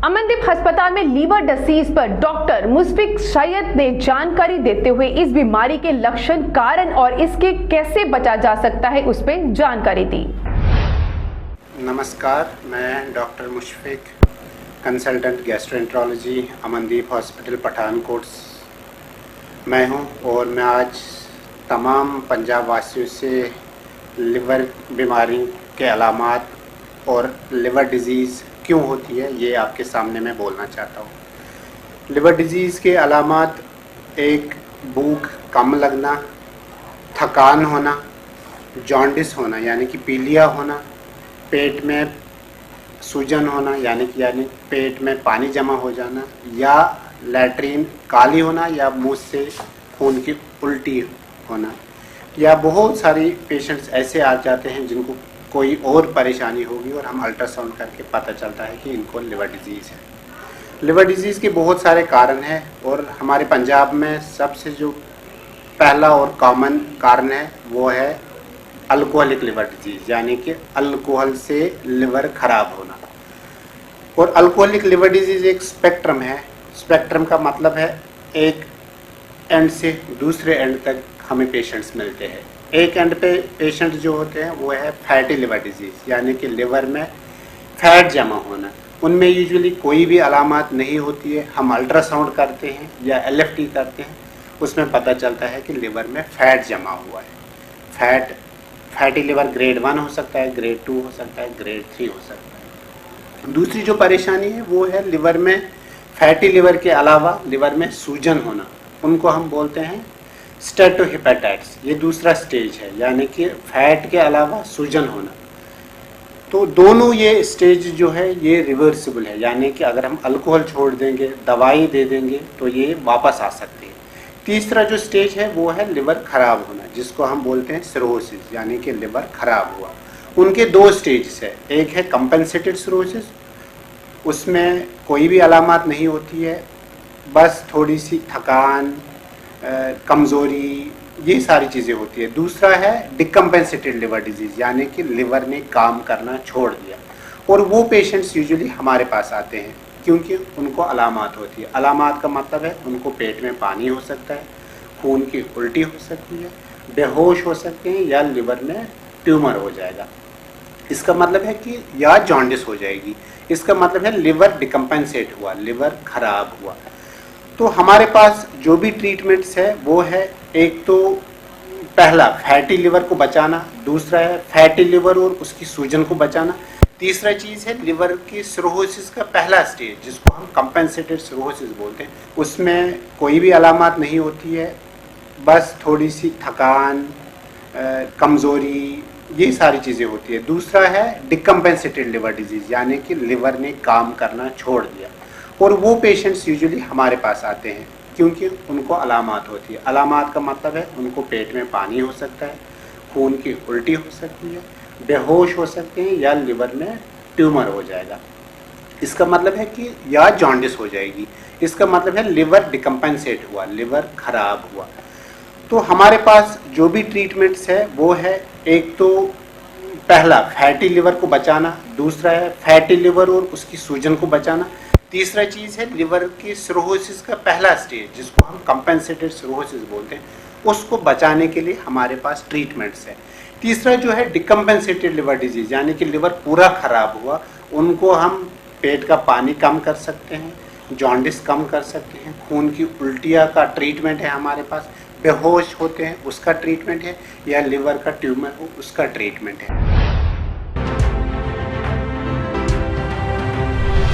अमनदीप अस्पताल में liver disease पर डॉक्टर मुशफिक सैयद ने जानकारी देते हुए इस बीमारी के लक्षण, कारण और इसके कैसे बचा जा सकता है उस पर जानकारी दी। नमस्कार, मैं doctor Mushfiq, consultant gastroenterology, Amandeep hospital Pathankot मैं हूं और मैं आज तमाम पंजाब वासियों से लिवर बीमारी के अलामात और लिवर डिजीज़ क्यों होती है ये आपके सामने मैं बोलना चाहता हूँ। लिवर डिजीज़ के अलामात एक भूख कम लगना, थकान होना, जॉन्डिस होना यानी कि पीलिया होना, पेट में सूजन होना यानी पेट में पानी जमा हो जाना, या लैट्रीन काली होना, या मुंह से खून की उल्टी होना, या बहुत सारी पेशेंट्स ऐसे आ जाते हैं जिनको कोई और परेशानी होगी और हम अल्ट्रासाउंड करके पता चलता है कि इनको लिवर डिजीज़ है। लिवर डिजीज़ के बहुत सारे कारण हैं और हमारे पंजाब में सबसे जो पहला और कॉमन कारण है वो है अल्कोहलिक लिवर डिजीज़ यानी कि अल्कोहल से लिवर खराब होना। और अल्कोहलिक लिवर डिजीज़ एक स्पेक्ट्रम है। स्पेक्ट्रम का मतलब है एक एंड से दूसरे एंड तक हमें पेशेंट्स मिलते हैं। एक एंड पे पेशेंट जो होते हैं वो है फैटी लिवर डिजीज़ यानी कि लिवर में फैट जमा होना। उनमें यूजुअली कोई भी अलामत नहीं होती है। हम अल्ट्रासाउंड करते हैं या एलएफटी करते हैं, उसमें पता चलता है कि लिवर में फ़ैट जमा हुआ है। फैटी लिवर ग्रेड 1 हो सकता है, ग्रेड 2 हो सकता है, ग्रेड 3 हो सकता है। दूसरी जो परेशानी है वो है लिवर में फैटी लिवर के अलावा लिवर में सूजन होना। उनको हम बोलते हैं स्टेटोहेपेटाइटिस। ये दूसरा स्टेज है यानी कि फैट के अलावा सूजन होना। तो दोनों ये स्टेज जो है ये रिवर्सिबल है यानी कि अगर हम अल्कोहल छोड़ देंगे, दवाई दे देंगे तो ये वापस आ सकती है। तीसरा जो स्टेज है वो है लिवर खराब होना, जिसको हम बोलते हैं सिरोसिस यानी कि लिवर खराब हुआ। उनके दो स्टेज है। एक है कंपेंसेटेड सिरोसिस, उसमें कोई भी अलामत नहीं होती है, बस थोड़ी सी थकान, कमज़ोरी, ये सारी चीज़ें होती है। दूसरा है डिकम्पेंसेटेड लिवर डिजीज़ यानी कि लिवर ने काम करना छोड़ दिया, और वो पेशेंट्स यूजुअली हमारे पास आते हैं क्योंकि उनको अलामत होती है। अलामत का मतलब है उनको पेट में पानी हो सकता है, खून की उल्टी हो सकती है, बेहोश हो सकते हैं, या लिवर में ट्यूमर हो जाएगा। इसका मतलब है कि या जॉन्डिस हो जाएगी। इसका मतलब है लिवर डिकम्पेंसेट हुआ, लिवर खराब हुआ। तो हमारे पास जो भी ट्रीटमेंट्स है वो है, एक तो पहला फैटी लिवर को बचाना, दूसरा है फैटी लिवर और उसकी सूजन को बचाना, तीसरा चीज़ है लिवर की सिरोसिस का पहला स्टेज जिसको हम कंपेंसेटेड सिरोसिस बोलते हैं। उसमें कोई भी अलामत नहीं होती है, बस थोड़ी सी थकान, कमज़ोरी, ये सारी चीज़ें होती है। दूसरा है डिकम्पेंसेटेड लिवर डिजीज़ यानी कि लिवर ने काम करना छोड़ दिया, और वो पेशेंट्स यूजुअली हमारे पास आते हैं क्योंकि उनको अलामत होती है। अलामत का मतलब है उनको पेट में पानी हो सकता है, खून की उल्टी हो सकती है, बेहोश हो सकते हैं, या लिवर में ट्यूमर हो जाएगा। इसका मतलब है कि या जॉन्डिस हो जाएगी। इसका मतलब है लिवर डिकम्पेंसेट हुआ, लिवर खराब हुआ। तो हमारे पास जो भी ट्रीटमेंट्स है वो है, एक तो पहला फैटी लिवर को बचाना, दूसरा है फैटी लिवर और उसकी सूजन को बचाना, तीसरा चीज़ है लिवर की सिरोसिस का पहला स्टेज जिसको हम कंपेंसेटेड सिरोसिस बोलते हैं, उसको बचाने के लिए हमारे पास ट्रीटमेंट्स है। तीसरा जो है डिकम्पेंसेटेड लिवर डिजीज़ यानी कि लिवर पूरा खराब हुआ, उनको हम पेट का पानी कम कर सकते हैं, जॉन्डिस कम कर सकते हैं, खून की उल्टियाँ का ट्रीटमेंट है हमारे पास, बेहोश होते हैं उसका ट्रीटमेंट है, या लिवर का ट्यूमर हो उसका ट्रीटमेंट है।